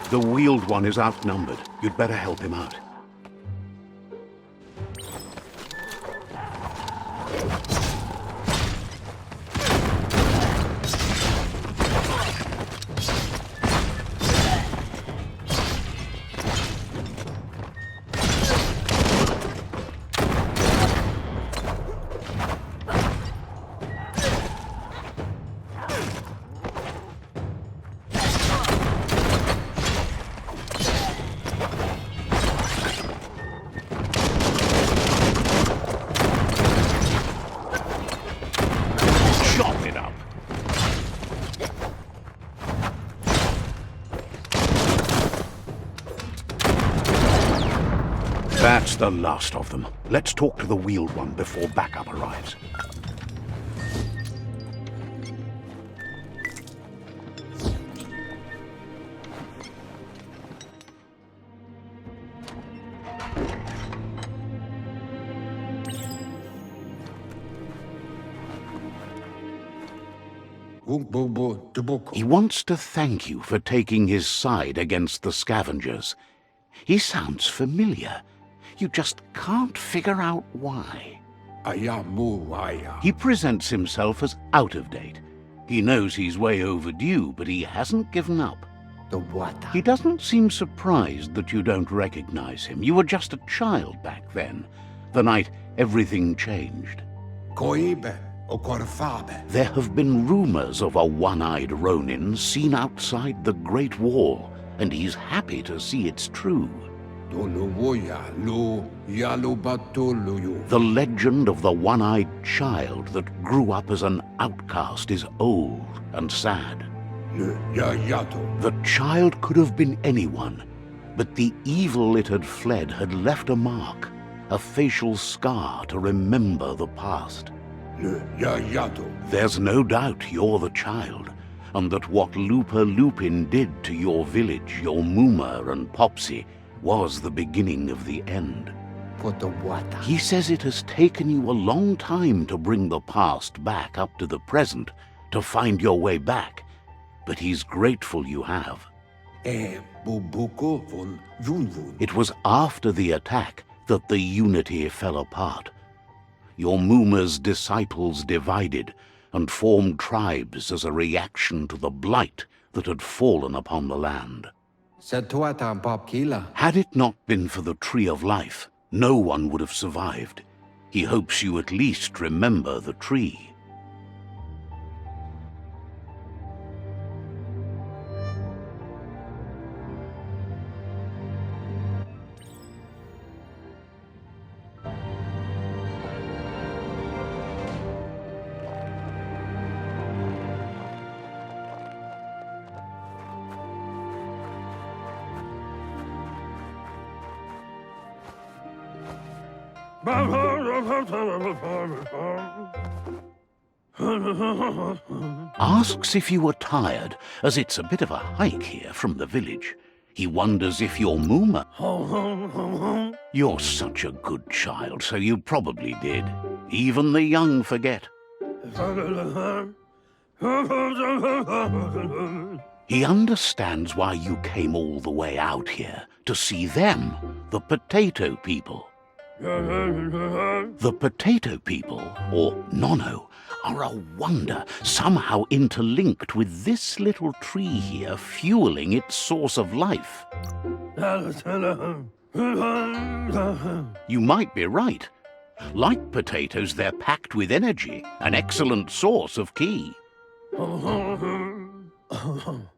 The Wheeled One is outnumbered. You'd better help him out. That's the last of them. Let's talk to the Wheeled One before backup arrives. He wants to thank you for taking his side against the scavengers. He sounds familiar. You just can't figure out why. He presents himself as out of date. He knows he's way overdue, but he hasn't given up. He doesn't seem surprised that you don't recognize him. You were just a child back then, the night everything changed. There have been rumors of a one-eyed Ronin seen outside the Great Wall, and he's happy to see it's true. The legend of the one-eyed child that grew up as an outcast is old and sad. The child could have been anyone, but the evil it had fled had left a mark, a facial scar to remember the past. There's no doubt you're the child, and that what Lupa Lupin did to your village, your Muma and Popsy, was the beginning of the end. He says it has taken you a long time to bring the past back up to the present, to find your way back, but he's grateful you have. It was after the attack that the unity fell apart. Your Muma's disciples divided and formed tribes as a reaction to the blight that had fallen upon the land. Had it not been for the Tree of Life, no one would have survived. He hopes you at least remember the tree. Asks if you were tired, as it's a bit of a hike here from the village. He wonders if you're Muma. You're such a good child, so you probably did. Even the young forget. He understands why you came all the way out here, to see them, the potato people. The potato people, or Nono, are a wonder, somehow interlinked with this little tree here, fueling its source of life. You might be right. Like potatoes, they're packed with energy, an excellent source of ki.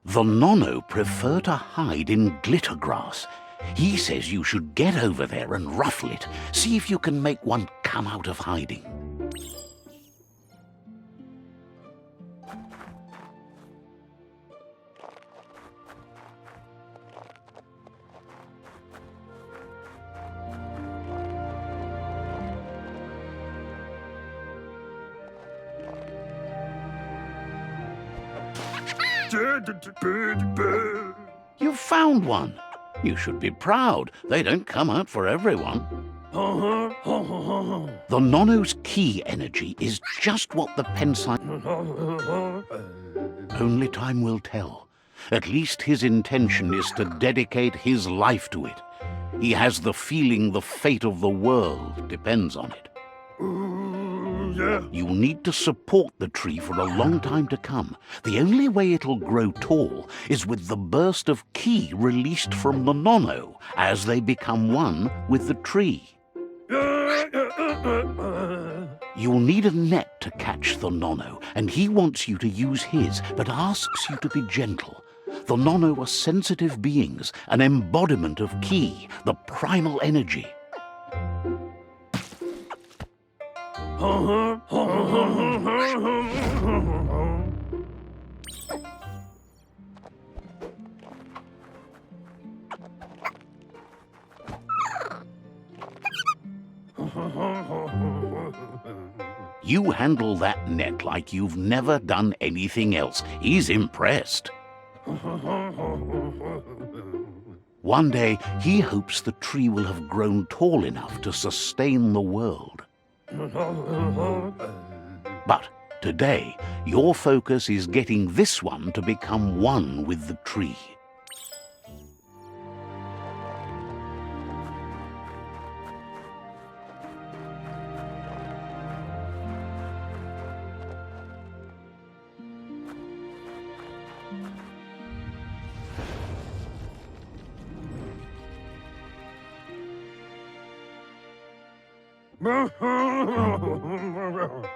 The Nono prefer to hide in glitter grass. He says you should get over there and ruffle it. See if you can make one come out of hiding. You found one. You should be proud. They don't come out for everyone. The Nono's ki energy is just what the Pensai... Only time will tell. At least his intention is to dedicate his life to it. He has the feeling the fate of the world depends on it. Yeah. You'll need to support the tree for a long time to come. The only way it'll grow tall is with the burst of ki released from the nono as they become one with the tree. You'll need a net to catch the nono, and he wants you to use his, but asks you to be gentle. The nono are sensitive beings, an embodiment of ki, the primal energy. You handle that net like you've never done anything else. He's impressed. One day, he hopes the tree will have grown tall enough to sustain the world. But today, your focus is getting this one to become one with the tree.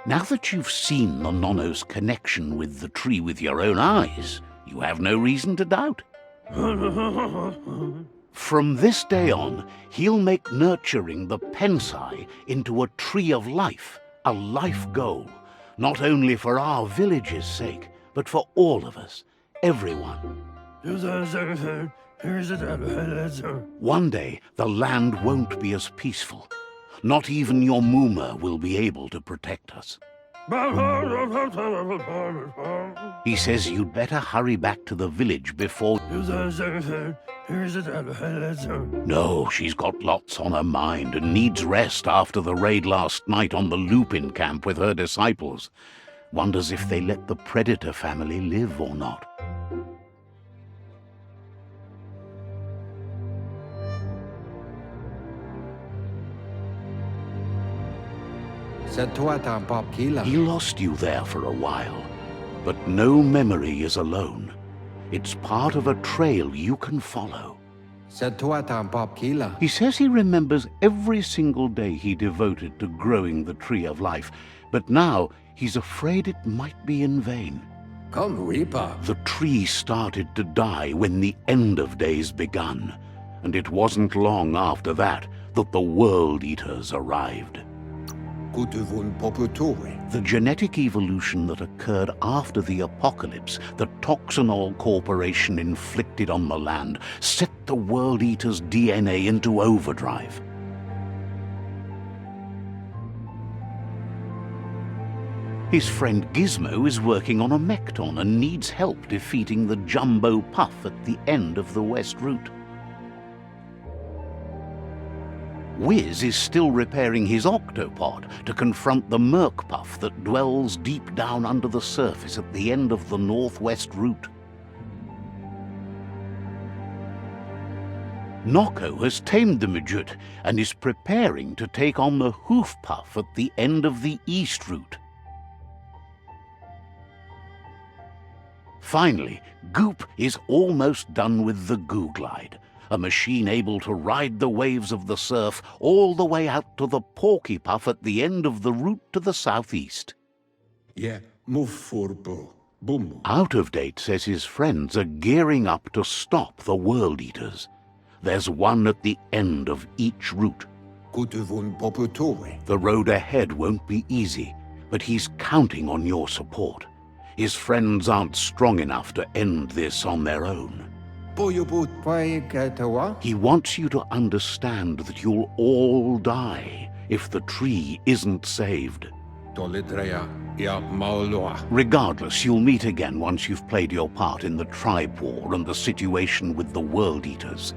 Now that you've seen the nono's connection with the tree with your own eyes, you have no reason to doubt. From this day on, he'll make nurturing the pensai into a tree of life, a life goal, not only for our village's sake, but for all of us, everyone. One day, the land won't be as peaceful. Not even your Muma will be able to protect us. He says you'd better hurry back to the village before... No, she's got lots on her mind and needs rest after the raid last night on the Lupin camp with her disciples. Wonders if they let the Predator family live or not. He lost you there for a while, but no memory is alone. It's part of a trail you can follow. He says he remembers every single day he devoted to growing the tree of life, but now he's afraid it might be in vain. The tree started to die when the end of days begun, and it wasn't long after that that the World Eaters arrived. The genetic evolution that occurred after the apocalypse that Toxanol Corporation inflicted on the land set the World Eater's DNA into overdrive. His friend Gizmo is working on a Mekton and needs help defeating the Jumbo Puff at the end of the West Route. Wiz is still repairing his octopod to confront the Merc Puff that dwells deep down under the surface at the end of the Northwest Route. Noko has tamed the Midget and is preparing to take on the Hoof Puff at the end of the East Route. Finally, Goop is almost done with the Goo Glide, a machine able to ride the waves of the surf all the way out to the Porky Puff at the end of the route to the southeast. Out of Date says his friends are gearing up to stop the World Eaters. There's one at the end of each route. The road ahead won't be easy, but he's counting on your support. His friends aren't strong enough to end this on their own. He wants you to understand that you'll all die if the tree isn't saved. Regardless, you'll meet again once you've played your part in the tribe war and the situation with the World Eaters.